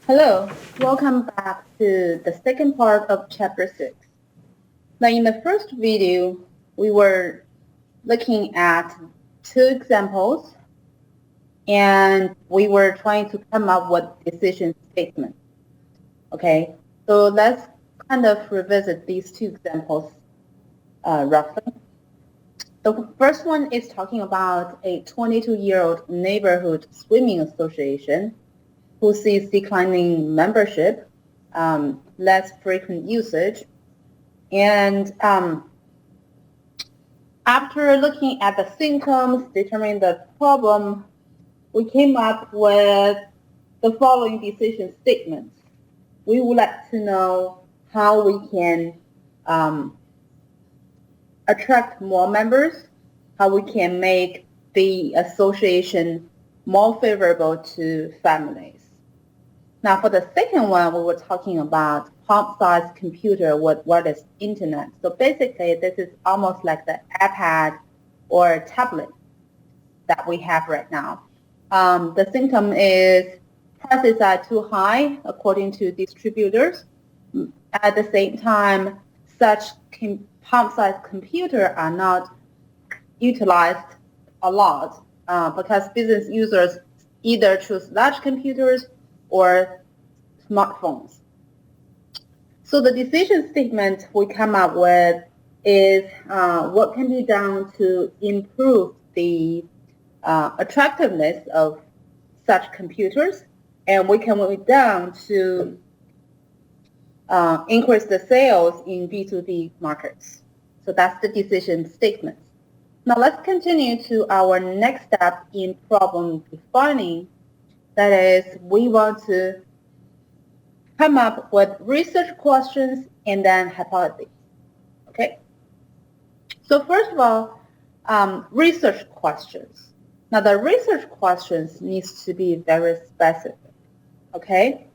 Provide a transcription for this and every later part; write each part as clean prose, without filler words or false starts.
Hello, welcome back to the second part of Chapter 6. Now, in the first video, we were looking at two examples, and we were trying to come up with decision statements. Okay, so let's kind of revisit these two examples roughly. The first one is talking about a 22-year-old neighborhood swimming association who sees declining membership, less frequent usage, and after looking at the symptoms, determining the problem, we came up with the following decision statements. We would like to know how we can attract more members, how we can make the association more favorable to families. Now, for the second one, we were talking about palm-sized computer with wireless internet. So basically, this is almost like the iPad or tablet that we have right now. The symptom is prices are too high according to distributors. At the same time, such palm-sized computers are not utilized a lot because business users either choose large computers or smartphones. So the decision statement we come up with is what can be done to improve the attractiveness of such computers, and we can work down to increase the sales in B2B markets. So that's the decision statement. Now let's continue to our next step in problem defining. That is, we want to come up with research questions and then hypotheses. Okay? So first of all, research questions. Now the research questions needs to be very specific. Okay?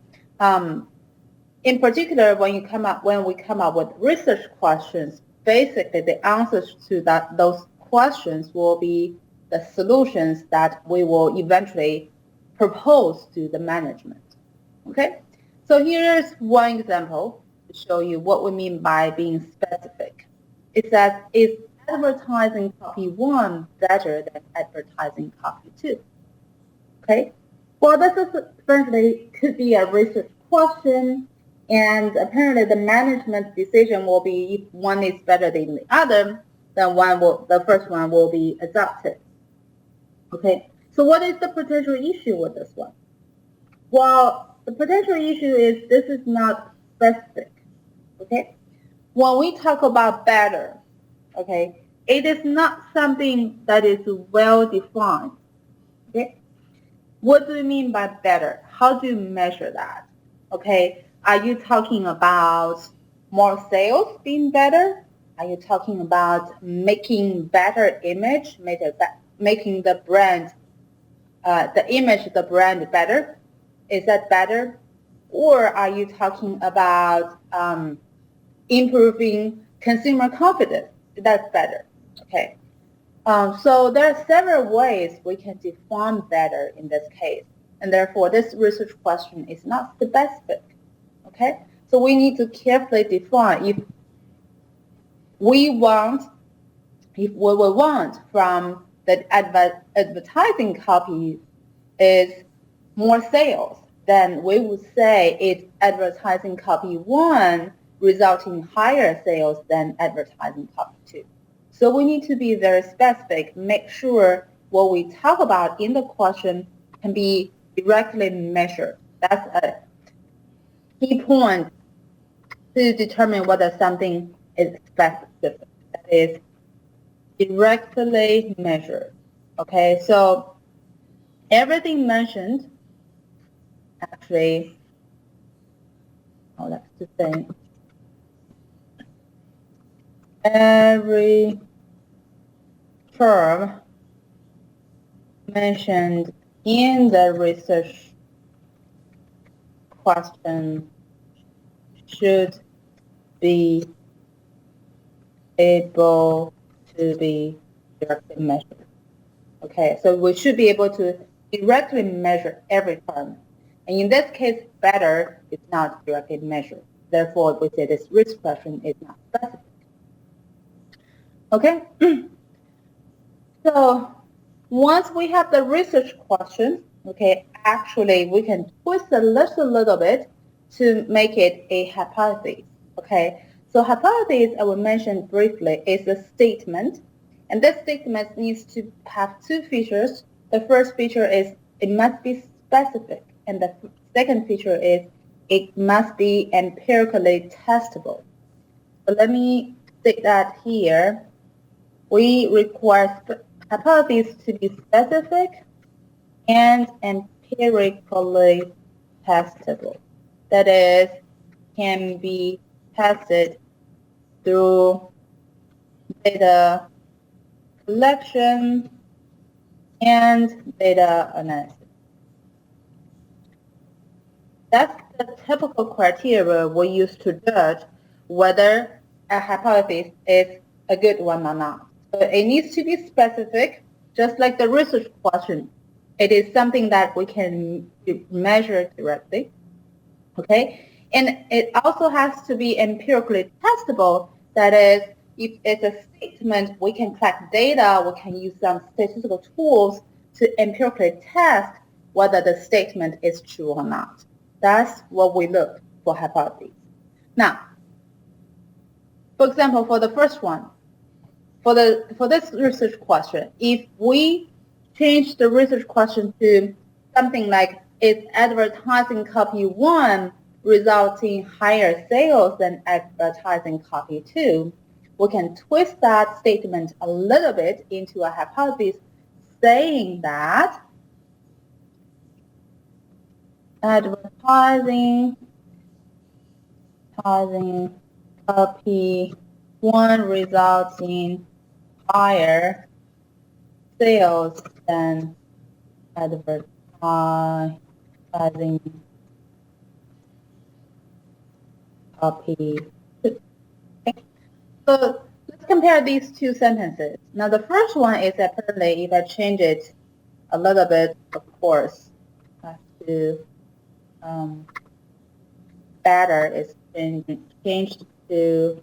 In particular, when we come up with research questions, basically the answers to those questions will be the solutions that we will eventually propose to the management. Okay, so here's one example to show you what we mean by being specific. It says, is advertising copy 1 better than advertising copy 2? Okay, well, this is apparently could be a research question, and apparently the management decision will be if one is better than the other, then the first one will be adopted. Okay. So what is the potential issue with this one? Well, the potential issue is this is not specific, okay? When we talk about better, okay, it is not something that is well defined, okay? What do you mean by better? How do you measure that? Okay, are you talking about more sales being better? Are you talking about making better image, making the brand the image of the brand better? Is that better? Or are you talking about improving consumer confidence? That's better. Okay. So there are several ways we can define better in this case, and therefore this research question is not specific. Okay. So we need to carefully define if we want from the advertising copy is more sales, then we would say it's advertising copy 1 resulting higher sales than advertising copy 2. So we need to be very specific, make sure what we talk about in the question can be directly measured. That's a key point to determine whether something is specific. That is directly measured. Okay, so everything mentioned, actually, that's the thing. Every term mentioned in the research question should be able to be directly measured. Okay, so we should be able to directly measure every term. And in this case, better is not directly measured. Therefore, we say this risk question is not specific. Okay? So once we have the research question, okay, actually we can twist a little bit to make it a hypothesis. Okay? So hypothesis, I will mention briefly, is a statement. And this statement needs to have two features. The first feature is it must be specific. And the second feature is it must be empirically testable. So let me state that here. We require hypotheses to be specific and empirically testable. That is, can be tested through data collection and data analysis. That's the typical criteria we use to judge whether a hypothesis is a good one or not. So it needs to be specific, just like the research question. It is something that we can measure directly, okay? And it also has to be empirically testable. That is, if it's a statement, we can collect data, we can use some statistical tools to empirically test whether the statement is true or not. That's what we look for hypotheses. Now, for example, for the first one, for this research question, if we change the research question to something like, is advertising copy 1 resulting higher sales than advertising copy 2, we can twist that statement a little bit into a hypothesis saying that advertising copy 1 results in higher sales than advertising copy 2. Okay. So let's compare these two sentences. Now the first one is apparently, if I change it a little bit, of course, I have to better is changed to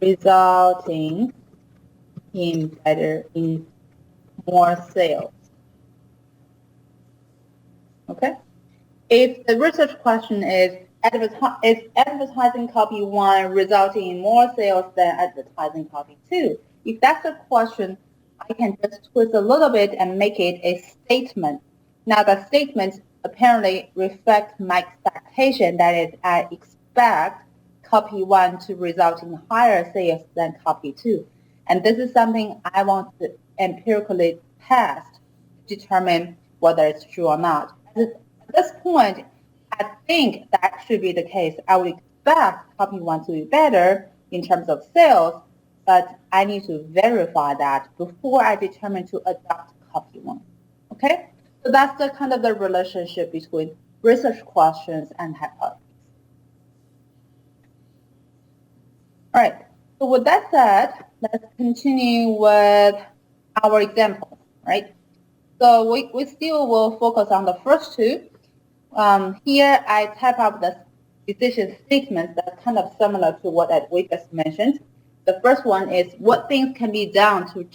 resulting in more sales. Okay? If the research question is advertising copy 1 resulting in more sales than advertising copy 2, if that's the question, I can just twist a little bit and make it a statement. Now the statement apparently reflects my expectation, that is, I expect copy 1 to result in higher sales than copy 2. And this is something I want to empirically test to determine whether it's true or not. At this point, I think that should be the case. I would expect copy 1 to be better in terms of sales, but I need to verify that before I determine to adopt copy 1. Okay? So that's the kind of the relationship between research questions and hypotheses. All right. So with that said, let's continue with our example, right? So we still will focus on the first two. Here I type up the decision statements that's kind of similar to what we just mentioned. The first one is what things can be done to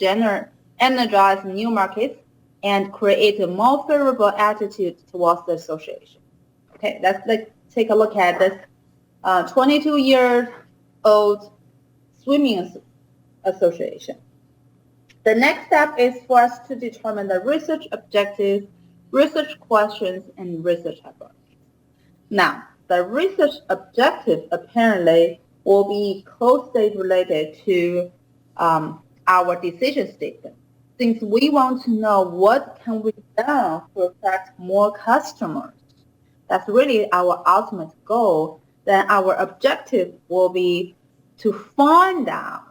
energize new markets and create a more favorable attitude towards the association. Okay, let's take a look at this 22-year-old swimming association. The next step is for us to determine the research objectives, research questions, and research hypotheses. Now, the research objective apparently will be closely related to our decision statement. Since we want to know what can we do to attract more customers, that's really our ultimate goal, then our objective will be to find out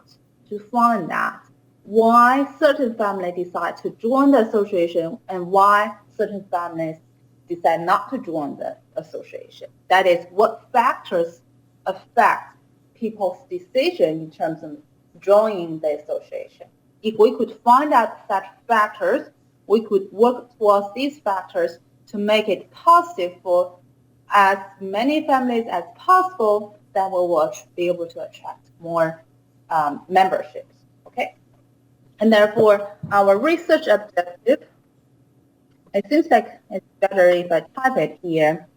why certain families decide to join the association and why certain families decide not to join the association. That is, what factors affect people's decision in terms of joining the association. If we could find out such factors, we could work towards these factors to make it positive for as many families as possible, then we will be able to attract more memberships, okay? And therefore, our research objective, it seems like it's better if I type it here,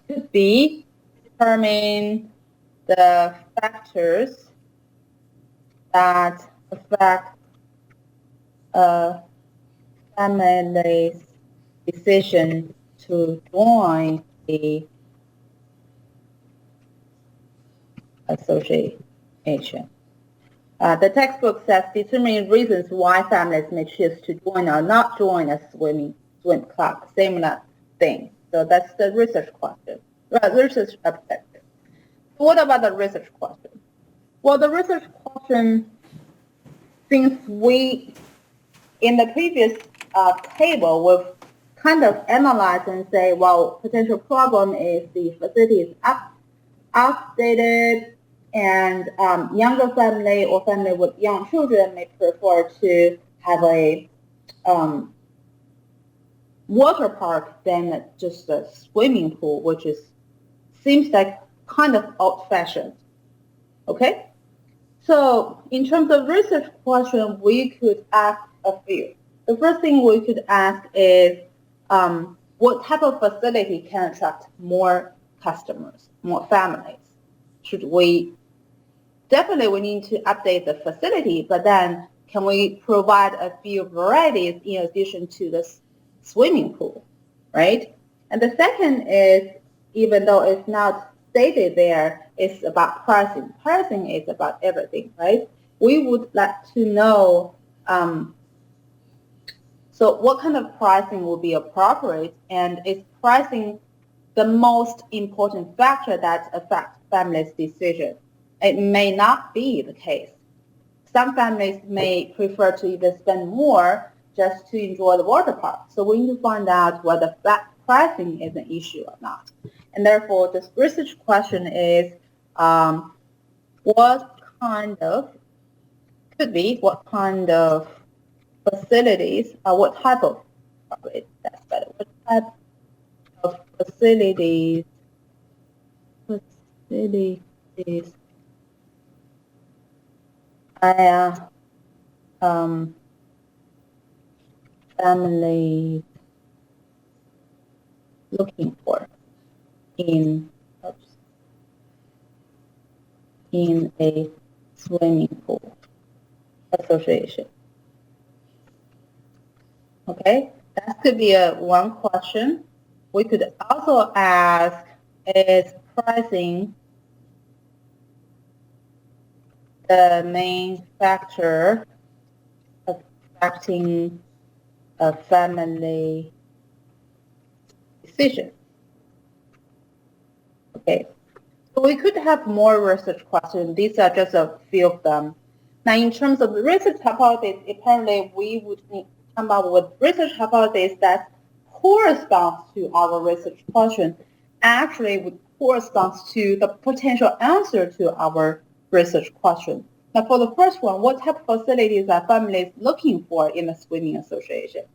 could be determine the factors that affect a family's decision to join the association. The textbook says determine reasons why families may choose to join or not join a swim club. Similar thing. So that's the research question, research objective. What about the research question? Well, the research question, since we, in the previous table, we've kind of analyzed and say, well, potential problem is the facility is outdated, and younger family or family with young children may prefer to have a water park than just a swimming pool, which seems like kind of old-fashioned. Okay, so in terms of research question, we could ask a few. The first thing we could ask is what type of facility can attract more customers, more families? Should we definitely we need to update the facility, but then can we provide a few varieties in addition to the swimming pool, right? And the second is, even though it's not stated there, it's about pricing. Pricing is about everything, right? We would like to know, so what kind of pricing will be appropriate, and is pricing the most important factor that affects families' decision? It may not be the case. Some families may prefer to even spend more just to enjoy the water park. So we need to find out whether pricing is an issue or not. And therefore, this research question is, what kind of facilities, what type of, that's better, what type of facilities are families looking for in a swimming pool association? Okay, that could be one question. We could also ask, is pricing the main factor affecting a family decision? Okay, so we could have more research questions. These are just a few of them. Now, in terms of the research hypothesis, apparently we would need to come up with research hypothesis that corresponds to our research question, actually would corresponds to the potential answer to our research question. Now, for the first one, what type of facilities are families looking for in a swimming association?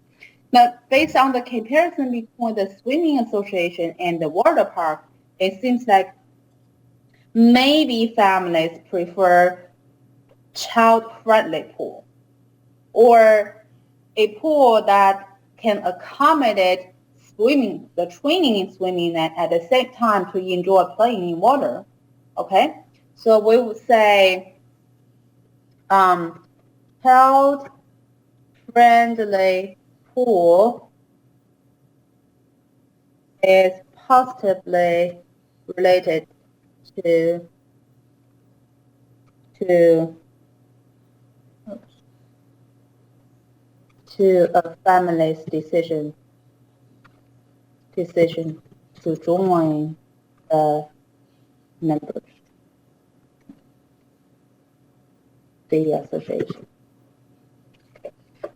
Now, based on the comparison between the swimming association and the water park, it seems like maybe families prefer child-friendly pool, or a pool that can accommodate swimming, the training in swimming, and at the same time to enjoy playing in water. Okay, so we would say child-friendly pool is positively related to a family's decision to join the members, the association.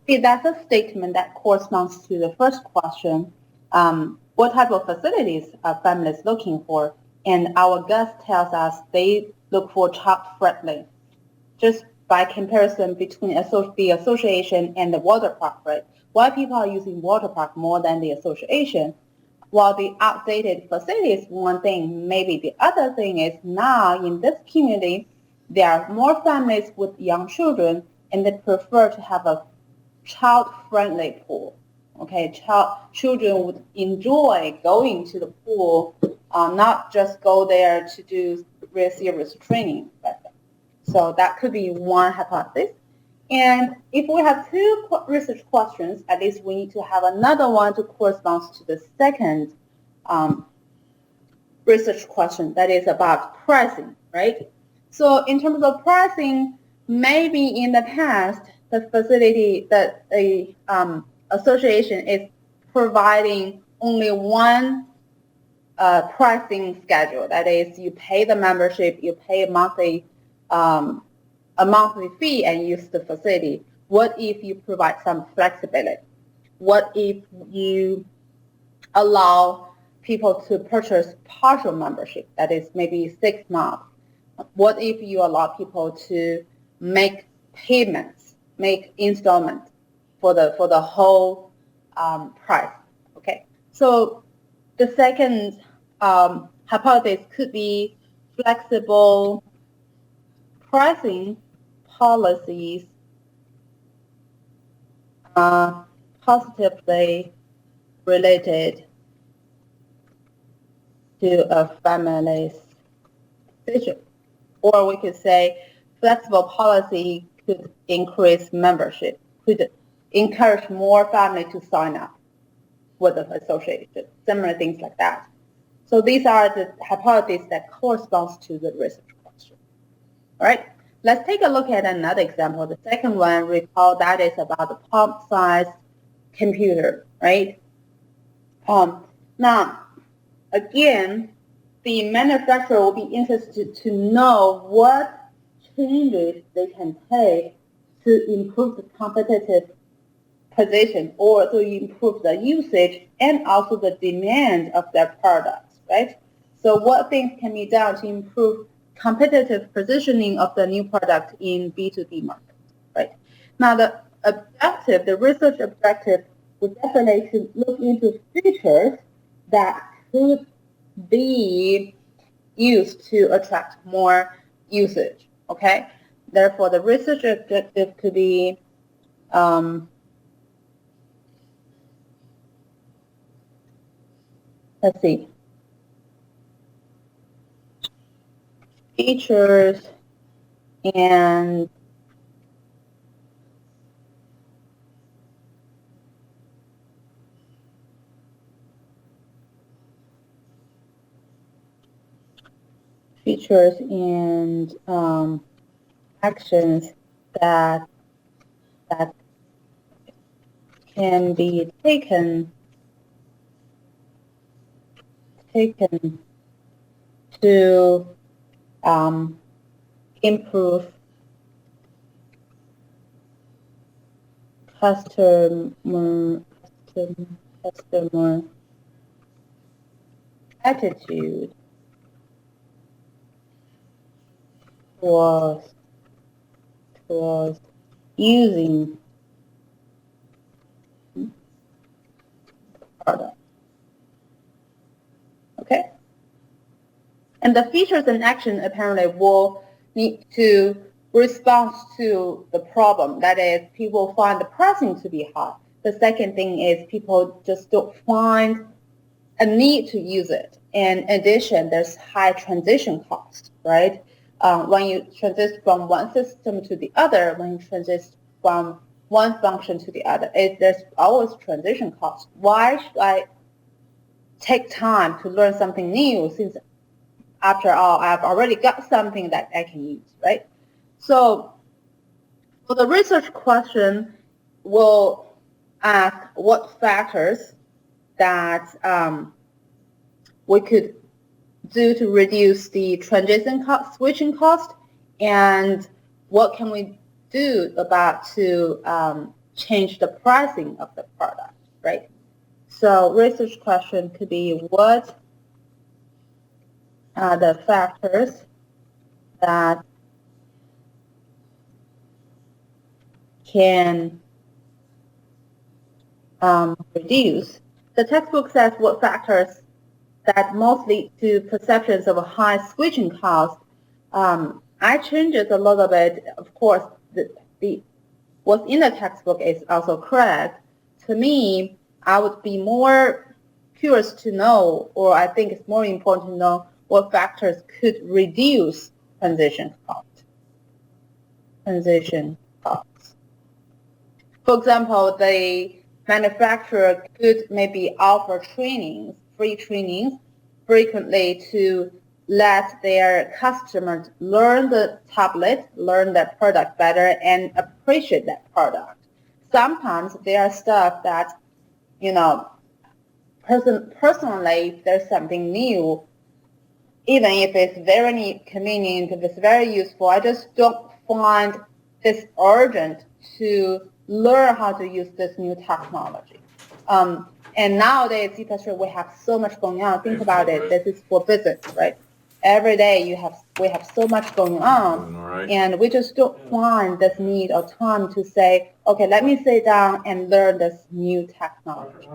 See, that's a statement that corresponds to the first question. What type of facilities are families looking for? And our guest tells us they look for child-friendly. Just by comparison between the association and the water park, right? Why people are using water park more than the association? While the outdated facility is one thing, maybe the other thing is now in this community, there are more families with young children, and they prefer to have a child-friendly pool. Okay, children would enjoy going to the pool, not just go there to do real serious training. So that could be one hypothesis. And if we have two research questions, at least we need to have another one to correspond to the second research question, that is about pricing, right? So in terms of pricing, maybe in the past, the facility, that the association is providing only one pricing schedule. That is, you pay the membership, you pay a monthly fee and use the facility. What if you provide some flexibility? What if you allow people to purchase partial membership, that is maybe 6 months? What if you allow people to make payments, make installments for the whole price? Okay, so the second hypothesis could be flexible pricing policies positively related to a family's decision. Or we could say flexible policy could increase membership, could encourage more families to sign up with the association, similar things like that. So these are the hypotheses that corresponds to the research question. All right, let's take a look at another example. The second one, recall that is about the palm-sized computer, right? Now, again, the manufacturer will be interested to know what changes they can take to improve the competitive position or to improve the usage and also the demand of their products, right? So what things can be done to improve competitive positioning of the new product in B2B market, right? Now the objective, the research objective, would definitely look into features that could be used to attract more usage, okay? Therefore, the research objective could be let's see, features and actions that can be taken to improve customer attitude towards using product. Okay? And the features and action apparently will need to respond to the problem. That is, people find the pricing to be high. The second thing is people just don't find a need to use it. And in addition, there's high transition cost, right? When you transition from one system to the other, when you transition from one function to the other, there's always transition cost. Why should I take time to learn something new since after all, I've already got something that I can use, right? So for the research question, we'll ask what factors that we could do to reduce the transition cost, switching cost, and what can we do about to change the pricing of the product, right? So research question could be, what are the factors that can reduce. The textbook says what factors that most lead to perceptions of a high switching cost. I changed it a little bit. Of course, what's in the textbook is also correct. To me, I would be more curious to know, or I think it's more important to know what factors could reduce transition cost. Transition costs. For example, the manufacturer could maybe offer trainings, free trainings, frequently to let their customers learn the tablet, learn that product better, and appreciate that product. Sometimes there are stuff that, you know, personally, if there's something new, even if it's very convenient, if it's very useful, I just don't find this urgent to learn how to use this new technology. And nowadays, especially, we have so much going on. Think about it. This is for business, right? Every day we have so much going on, and we just don't find this need or time to say, okay, let me sit down and learn this new technology,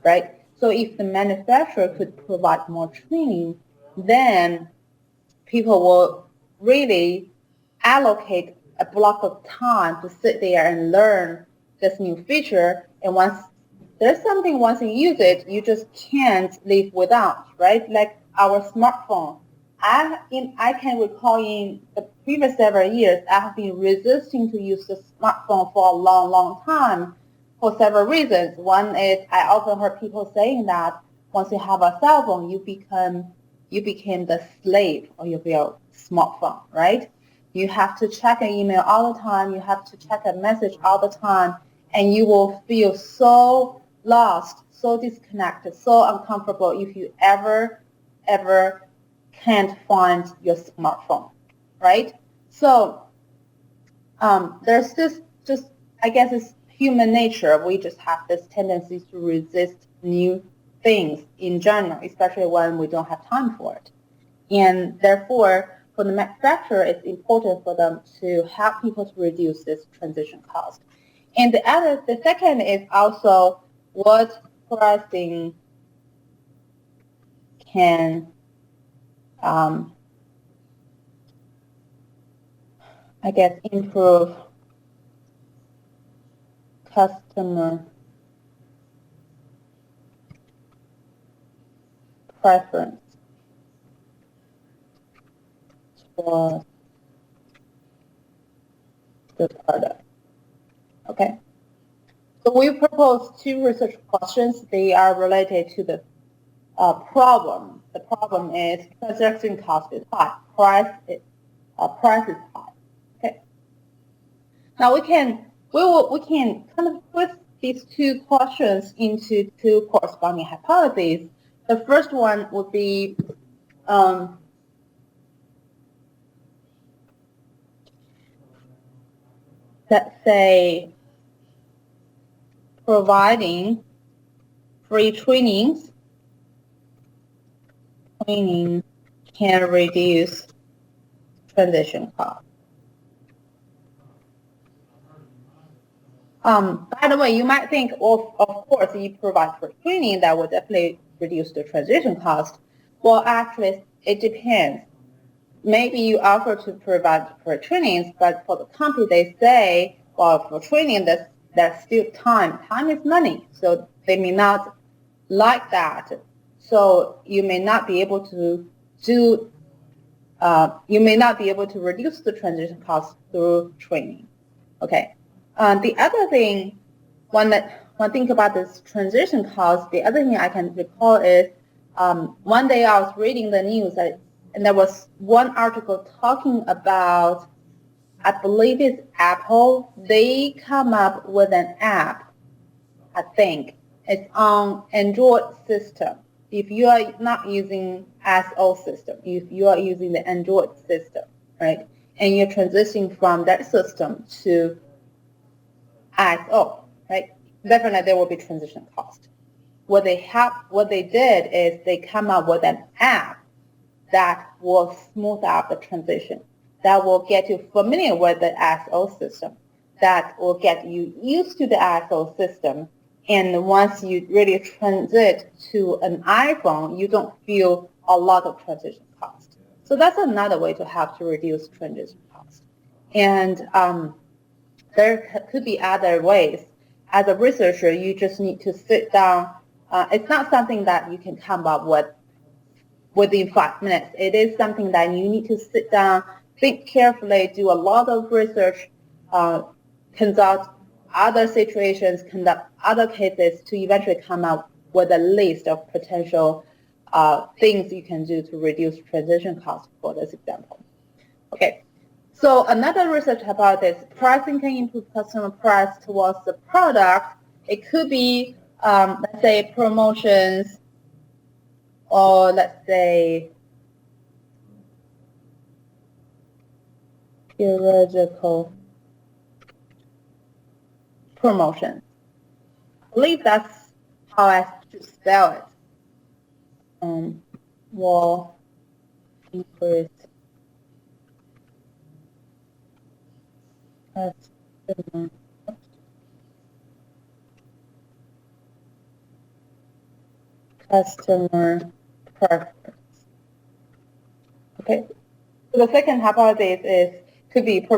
right? So if the manufacturer could provide more training, then people will really allocate a block of time to sit there and learn this new feature. And once you use it, you just can't live without, right? Like our smartphone. I can recall in the previous several years, I have been resisting to use the smartphone for a long, long time for several reasons. One is I often heard people saying that once you have a cell phone, you became the slave of your smartphone, right? You have to check an email all the time. You have to check a message all the time, and you will feel so lost, so disconnected, so uncomfortable if you ever can't find your smartphone, right? So there's this just, I guess it's human nature. We just have this tendency to resist new things in general, especially when we don't have time for it. And therefore, for the manufacturer, it's important for them to help people to reduce this transition cost. And the second is also what pricing can I guess improve customer preference for the product. Okay. So we propose two research questions. They are related to the problem. The problem is transaction cost is high. Price is high. Okay. Now we can kind of twist these two questions into two corresponding hypotheses. The first one would be let's say providing free trainings can reduce transition cost. By the way, you might think, of course, if you provide free training, that would definitely reduce the transition cost. Well, actually, it depends. Maybe you offer to provide free trainings, but for the company, they say, well, for training, there's still time. Time is money, so they may not like that. So you may not be able to reduce the transition cost through training. Okay. The other thing, when think about this transition cost, the other thing I can recall is one day I was reading the news and there was one article talking about, I believe it's Apple. They come up with an app, I think. It's on Android system. If you are not using SO system, if you are using the Android system, right, and you're transitioning from that system to ISO, right? Definitely there will be transition cost. What they did is they come up with an app that will smooth out the transition, that will get you familiar with the ISO system, that will get you used to the ISO system. And once you really transit to an iPhone, you don't feel a lot of transition cost. So that's another way to have to reduce transition cost. And there could be other ways. As a researcher, you just need to sit down. It's not something that you can come up with within 5 minutes. It is something that you need to sit down, think carefully, do a lot of research, consult other situations, conduct other cases to eventually come up with a list of potential things you can do to reduce transition costs for this example. Okay, so another research hypothesis, pricing can improve customer price towards the product. It could be, let's say, promotions, or let's say periodical promotion. I believe that's how I should spell it. Will increase customer preference. Okay. So the second hypothesis is could be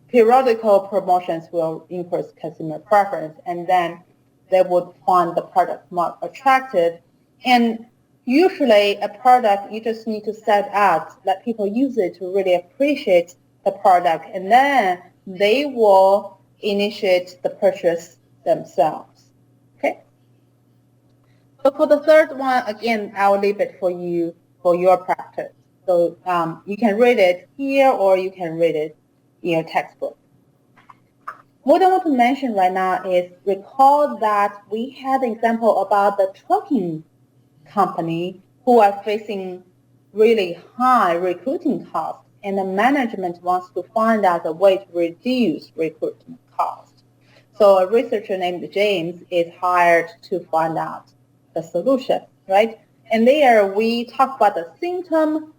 periodical promotions will increase customer preference, and then they would find the product more attractive. And usually a product, you just need to set out, let people use it to really appreciate the product, and then they will initiate the purchase themselves. Okay. So for the third one, again, I'll leave it for you for your practice. So you can read it here or you can read it in your textbook. What I want to mention right now is recall that we had an example about the trucking company who are facing really high recruiting costs, and the management wants to find out a way to reduce recruitment cost. So a researcher named James is hired to find out the solution, right? And there we talk about the symptom,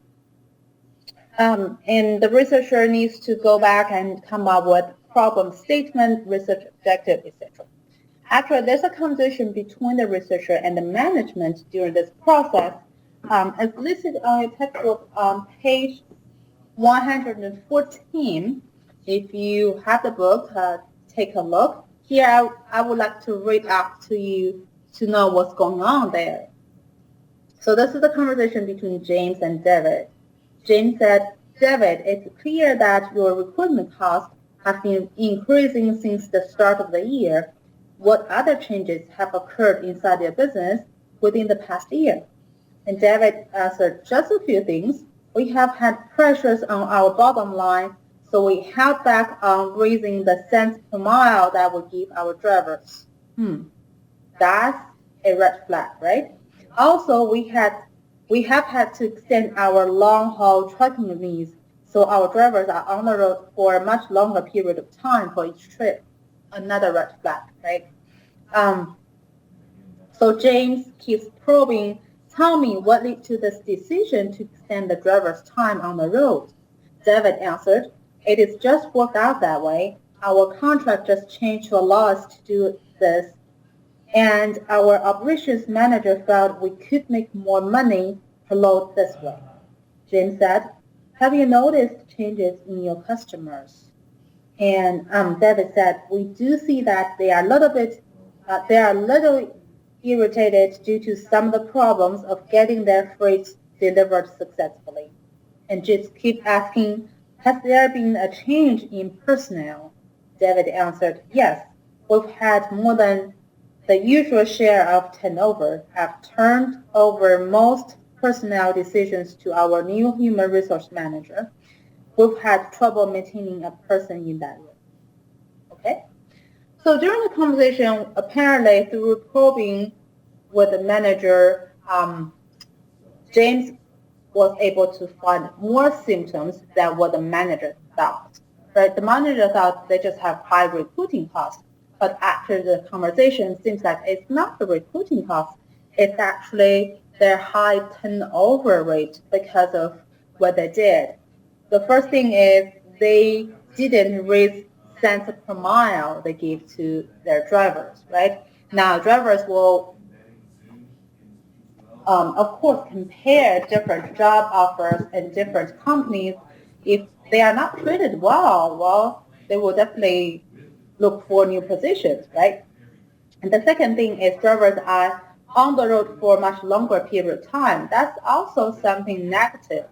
and the researcher needs to go back and come up with problem statement, research objective, etc. Actually, there's a conversation between the researcher and the management during this process. As listed on your textbook on page 114, if you have the book, take a look. Here, I would like to read out to you to know what's going on there. So this is the conversation between James and David. James said, David, it's clear that your recruitment costs have been increasing since the start of the year. What other changes have occurred inside your business within the past year? And David answered, just a few things. We have had pressures on our bottom line, so we held back on raising the cents per mile that we give our drivers. That's a red flag, right? Also, we have had to extend our long-haul trucking needs, so our drivers are on the road for a much longer period of time for each trip. Another red flag, right? So James keeps probing, tell me what led to this decision to extend the driver's time on the road. David answered, it is just worked out that way. Our contract just changed to allow us to do this, and our operations manager felt we could make more money per load this way. James said, have you noticed changes in your customers? And David said, we do see that they are a little irritated due to some of the problems of getting their freight delivered successfully. And just keep asking, has there been a change in personnel? David answered, yes, we've had more than the usual share of turnover. Have turned over most personnel decisions to our new human resource manager. We've had trouble maintaining a person in that role. Okay? So during the conversation, apparently through probing with the manager, James was able to find more symptoms than what the manager thought. Right? The manager thought they just have high recruiting costs, but after the conversation, it seems like it's not the recruiting costs, it's actually their high turnover rate because of what they did. The first thing is they didn't raise cents per mile they give to their drivers, right? Now, drivers will, of course, compare different job offers and different companies. If they are not treated well, they will definitely look for new positions, right? And the second thing is drivers are on the road for a much longer period of time. That's also something negative.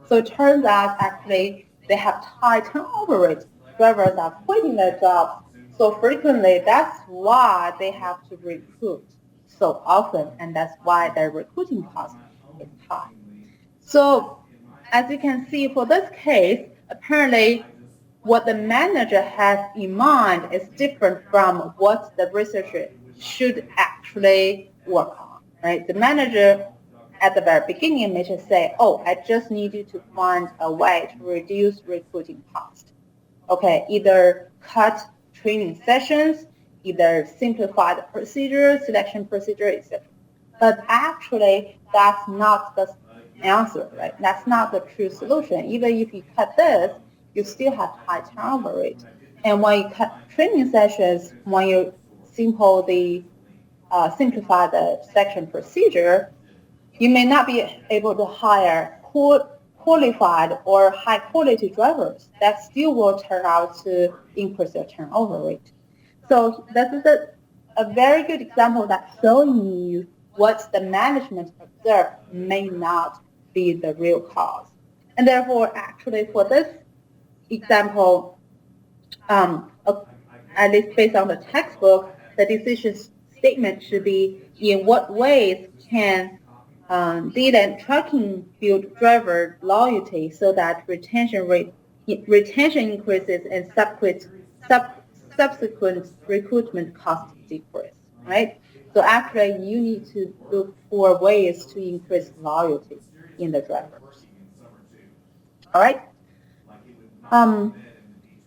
So it turns out actually they have high turnover rate. Drivers are quitting their jobs so frequently. That's why they have to recruit so often, and that's why their recruiting cost is high. So as you can see for this case, apparently what the manager has in mind is different from what the researcher should actually work on, right? The manager at the very beginning may just say, oh, I just need you to find a way to reduce recruiting cost. Okay, either cut training sessions, either simplify the procedure, selection procedure, etc. But actually, that's not the answer, right? That's not the true solution. Even if you cut this, you still have high turnover rate. And when you cut training sessions, when you simplify the selection procedure, you may not be able to hire qualified or high-quality drivers. That still will turn out to increase your turnover rate. So this is a very good example that's showing you what the management observed may not be the real cause. And therefore, actually, for this example, at least based on the textbook, the decision statement should be in what ways can data and tracking build driver loyalty so that retention increases and subsequent recruitment costs decrease, right? So actually, you need to look for ways to increase loyalty in the drivers. All right.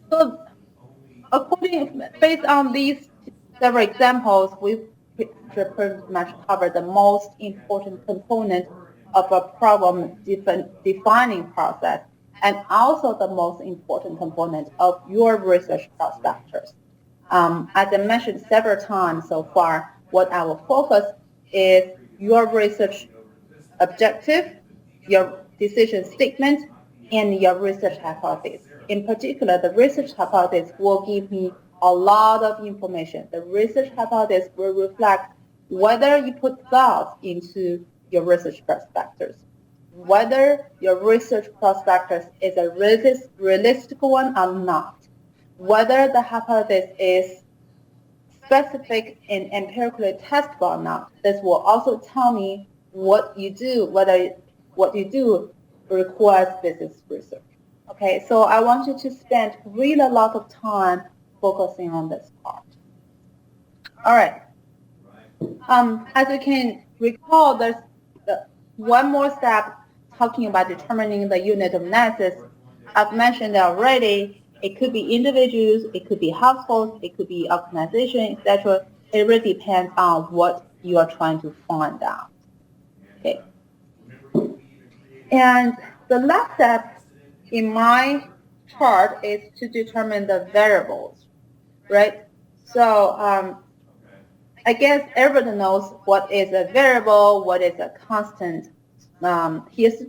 So based on these several examples, we've pretty much covered the most important component of a problem defining process, and also the most important component of your research prospectus. As I mentioned several times so far, what I will focus is your research objective, your decision statement, and your research hypothesis. In particular, the research hypothesis will give me a lot of information. The research hypothesis will reflect whether you put thought into your research prospectus, whether your research prospectus is a realistic one or not, whether the hypothesis is specific and empirically testable or not. This will also tell me what you do, whether what you do requires business research. Okay, so I want you to spend really a lot of time focusing on this part. All right. As you can recall, there's one more step talking about determining the unit of analysis. I've mentioned already. It could be individuals, it could be households, it could be organizations, etc. It really depends on what you are trying to find out. Okay. And the last step in my chart is to determine the variables, right? So I guess everyone knows what is a variable, what is a constant. Here's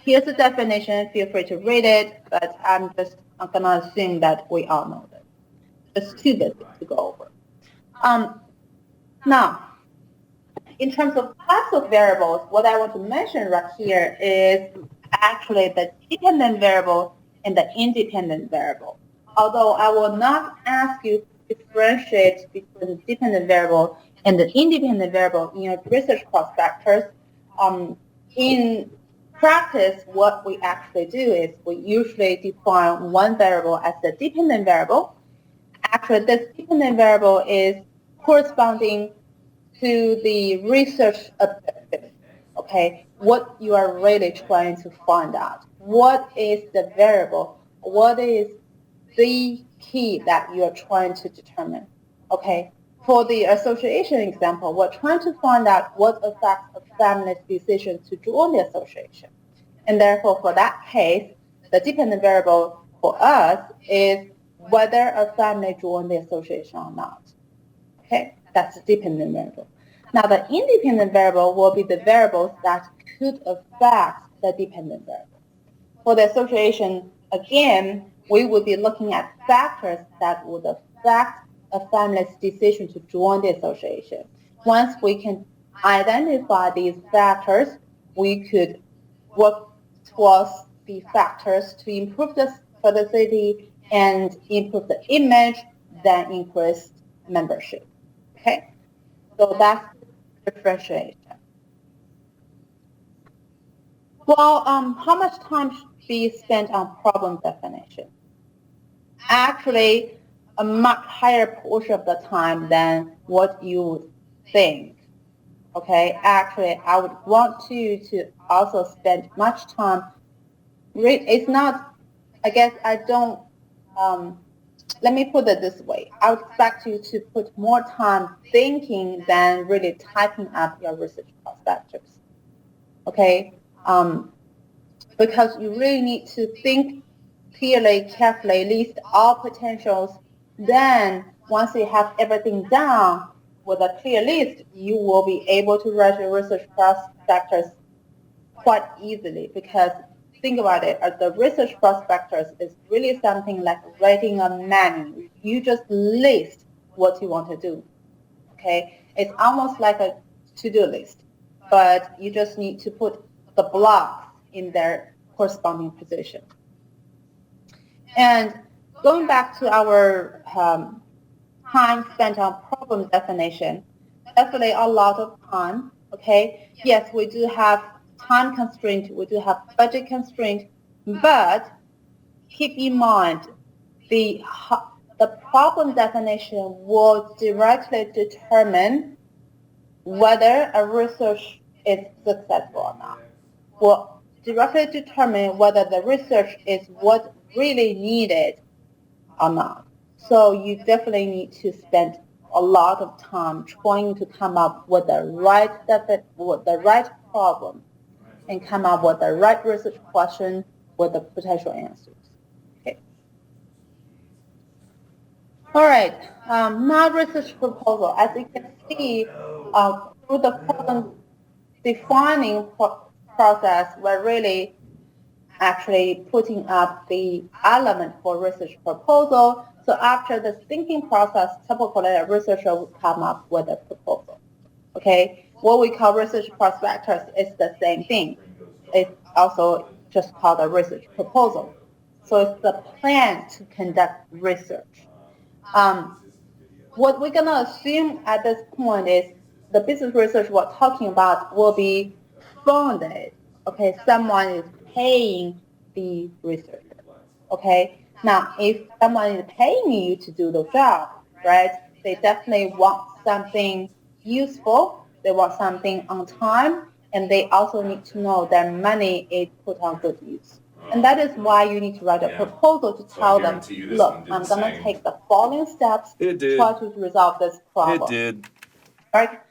the definition. Feel free to read it, but I'm going to assume that we all know that. Just too basic to go over. Now, in terms of types of variables, what I want to mention right here is actually the dependent variable and the independent variable. Although I will not ask you to differentiate between the dependent variable and the independent variable in your research prospectus, in practice, what we actually do is we usually define one variable as the dependent variable. Actually, this dependent variable is corresponding to the research objective, okay? What you are really trying to find out. What is the variable? What is the key that you are trying to determine, okay? For the association example, we're trying to find out what affects a family's decision to join the association. And therefore, for that case, the dependent variable for us is whether a family joined the association or not. Okay, that's the dependent variable. Now the independent variable will be the variables that could affect the dependent variable. For the association, again, we would be looking at factors that would affect a family's decision to join the association. Once we can identify these factors, we could work towards the factors to improve the felicity and improve the image, then increase membership. Okay, so that's differentiation. Well, how much time should be spent on problem definition? Actually, a much higher portion of the time than what you would think. Okay, actually, I would want you to also spend much time. It's not, I guess I don't, let me put it this way. I would expect you to put more time thinking than really typing up your research prospectus. Okay, because you really need to think clearly, carefully, list all potentials. Then once you have everything down with a clear list, you will be able to write your research prospectus quite easily, because think about it, the research prospectus is really something like writing a menu. You just list what you want to do. Okay, it's almost like a to-do list, but you just need to put the blocks in their corresponding position. And going back to our time spent on problem definition, definitely a lot of time. Okay, yes, we do have time constraint, we do have budget constraint, but keep in mind the problem definition will directly determine whether a research is successful or not. Will directly determine whether the research is what really needed or not. So you definitely need to spend a lot of time trying to come up with the right problem and come up with the right research question with the potential answers. Okay. All right. Now research proposal. As you can see, through the problem defining process, we're really actually putting up the element for research proposal. So after the thinking process, typically a researcher will come up with a proposal. Okay, what we call research prospectus is the same thing. It's also just called a research proposal. So it's the plan to conduct research. What we're gonna assume at this point is the business research we're talking about will be funded. Okay, someone is paying the researcher. Okay, now if someone is paying you to do the job, right, they definitely want something useful, they want something on time, and they also need to know their money is put on good use. And that is why you need to write a proposal to tell them, look, I'm going to take the following steps to try to resolve this problem. It did. Right?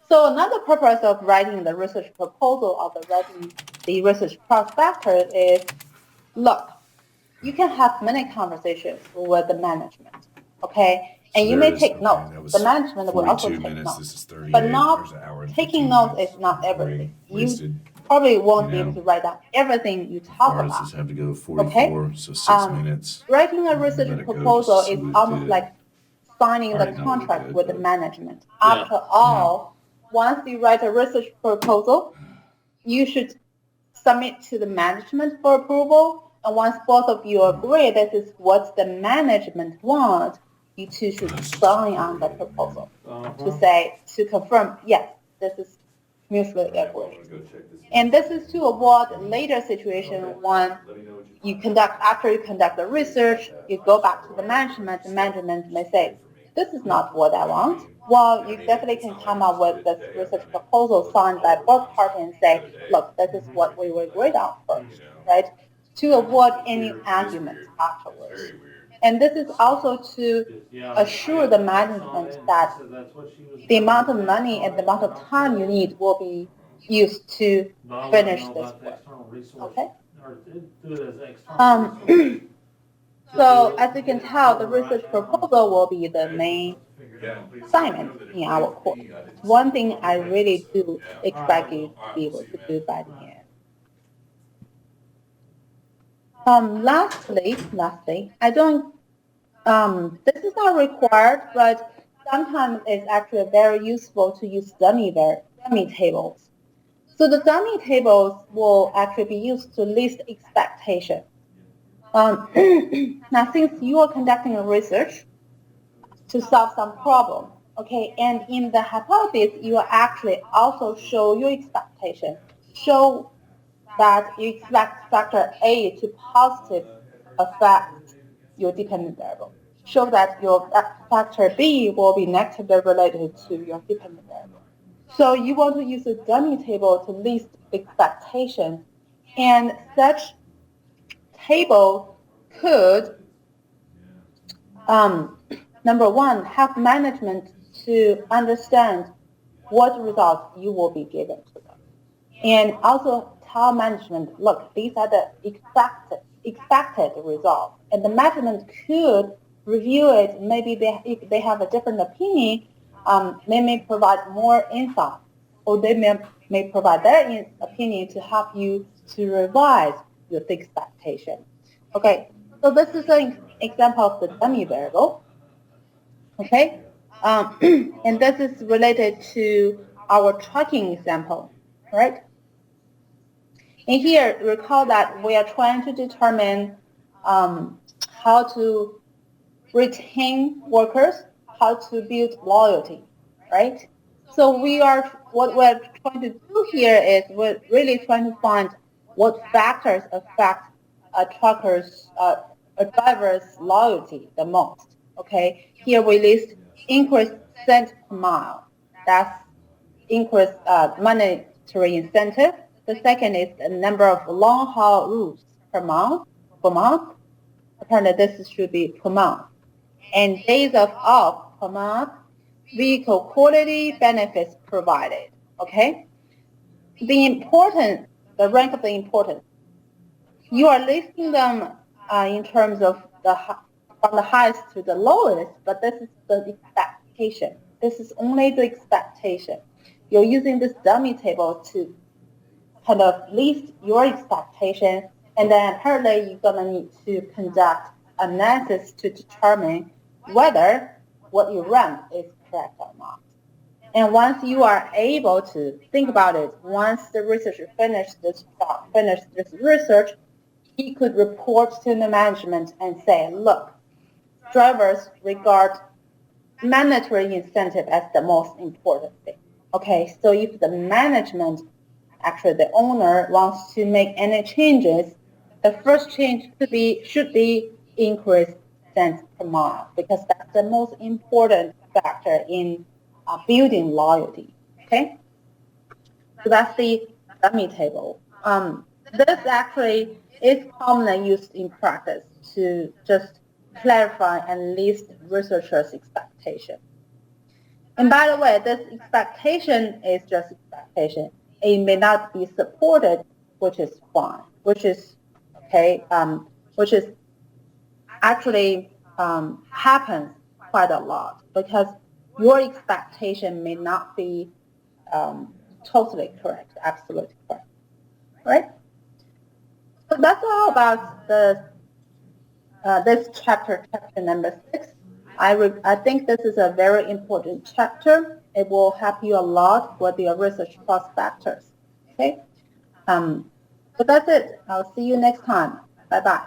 So another purpose of writing the research proposal or writing the research prospectus is, look, you can have many conversations with the management, okay? And you may take notes. The management will also take notes. But not taking notes is not everything. You probably won't be able to write down everything you talk about. Have to go 44, so 6 minutes. Writing a research proposal is almost like signing the contract with the management. After all, once you write a research proposal, you should submit to the management for approval. And once both of you agree this is what the management wants, you two should sign on the proposal to confirm, yes, this is mutually agreed. And this is to avoid later situation when after you conduct the research, you go back to the management may say, this is not what I want. Well, you definitely can come up with this research proposal signed by both parties and say, look, this is what we agreed on first, right? To avoid any arguments afterwards. And this is also to assure the management that the amount of money and the amount of time you need will be used to finish this work. Okay? So as you can tell, the research proposal will be the main assignment in our course. One thing I really do expect you to be able to do by the end. Lastly, I don't, this is not required, but sometimes it's actually very useful to use dummy tables. So the dummy tables will actually be used to list expectation. Now, since you are conducting a research to solve some problem, okay, and in the hypothesis, you will actually also show your expectation, show that you expect factor A to positive affect your dependent variable. Show that your factor B will be negatively related to your dependent variable. So you want to use a dummy table to list expectations, and such table could, number one, help management to understand what results you will be given to them, and also tell management, look, these are the expected results, and the management could review it. Maybe if they have a different opinion, they may provide more insight, or they may provide their opinion to help you to revise your expectation. Okay, so this is an example of the dummy variable. Okay, and this is related to our tracking example, right? And here, recall that we are trying to determine how to retain workers, how to build loyalty, right? So what we're trying to do here is we're really trying to find what factors affect a driver's loyalty the most, okay? Here we list increased cent per mile. That's increased monetary incentive. The second is the number of long-haul routes per month. Apparently, this should be per month. And days of off per month, vehicle quality, benefits provided. Okay? The rank of the importance. You are listing them in terms of from the highest to the lowest, but this is the expectation. This is only the expectation. You're using this dummy table to kind of list your expectation, and then apparently you're going to need to conduct analysis to determine whether what you run is correct or not. And once you are able to think about it, once the researcher finished this research, he could report to the management and say, look, drivers regard monetary incentive as the most important thing. Okay, so if the management, actually the owner, wants to make any changes, the first change should be increased cents per mile, because that's the most important factor in building loyalty. Okay, so that's the dummy table. This actually is commonly used in practice to just clarify and list researchers' expectation. And by the way, this expectation is just expectation. It may not be supported, which is fine, which is okay, which is actually happens quite a lot, because your expectation may not be totally correct, absolutely correct, right? So that's all about this chapter number 6. I think this is a very important chapter. It will help you a lot with your research prospectors. Okay, so that's it. I'll see you next time. Bye-bye.